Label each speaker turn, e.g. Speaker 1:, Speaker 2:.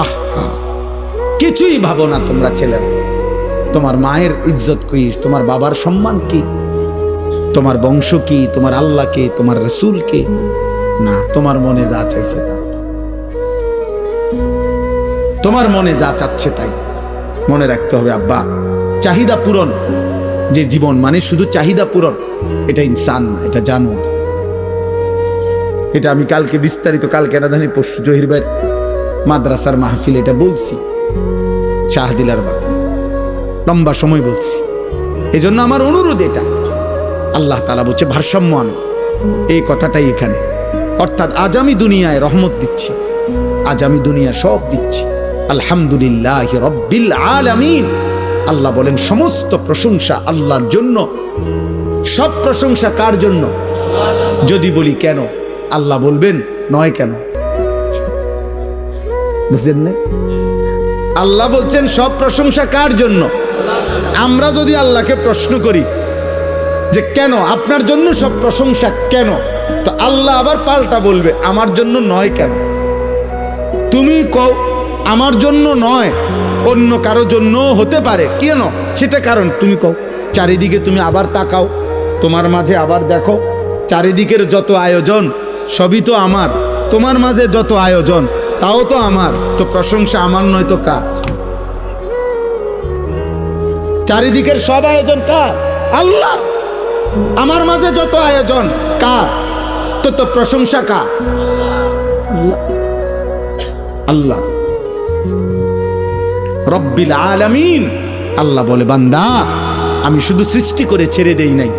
Speaker 1: আহা, কিছুই ভাবো না তোমরা ছেলেরা। তোমার মায়ের ইজ্জত কি, তোমার বাবার সম্মান কি, তোমার বংশ কি, তোমার আল্লাহ কে, তোমার রসুল কে? না, তোমার মনে যা চাইছে তা, তোমার মনে যা চাচ্ছে তাই। মনে রাখতে হবে আব্বা, চাহিদা পূরণ যে জীবন, মানে শুধু চাহিদা পূরণ, এটা ইনসান না, এটা জানোয়ার। এটা আমি কালকে বিস্তারিত, কালকে না জানি পরশু জহির ভাই মাদ্রাসার মাহফিল এটা বলছি, শাহদিলার বাগ, লম্বা সময় বলছি। এই জন্য আমার অনুরোধ এটা, আল্লাহ তাআলা বলছে ভারসাম্য আনো, এই কথাটাই এখানে। অর্থাৎ আজ আমি দুনিয়ায় রহমত দিচ্ছি, আজ আমি দুনিয়া সব দিচ্ছি, আলহামদুলিল্লাহ রব্বিল আলামিন। আল্লাহ বলেন সমস্ত প্রশংসা আল্লাহর জন্য। সব প্রশংসা কার জন্য? যদি বলি কেন, আল্লাহ বলবেন নয় কেন? বুঝলেন না? আল্লাহ বলছেন সব প্রশংসা কার জন্য। আমরা যদি আল্লাহকে প্রশ্ন করি যে কেন, আপনার জন্য সব প্রশংসা কেন, তো আল্লাহ আবার পাল্টা বলবে আমার জন্য নয় কেন। তুমি কও আমার জন্য নয়, অন্য কারো জন্য হতে পারে, কেন সেটা কারণ তুমি কও। চারিদিকে তুমি আবার তাকাও, তোমার মাঝে আবার দেখো, চারিদিকের যত আয়োজন সবই তো আমার, তোমার মাঝে যত আয়োজন তাও তো আমার, তো প্রশংসা আমার নয় তো কার? চারিদিকের সব আয়োজন কার? আল্লাহর। আমার মাঝে যত আয়োজন কার? তো প্রশংসা কার? আল্লাহ রব্বিল আলামিন। আল্লাহ বলে বান্দা আমি শুধু সৃষ্টি করে ছেড়ে দেই নাই,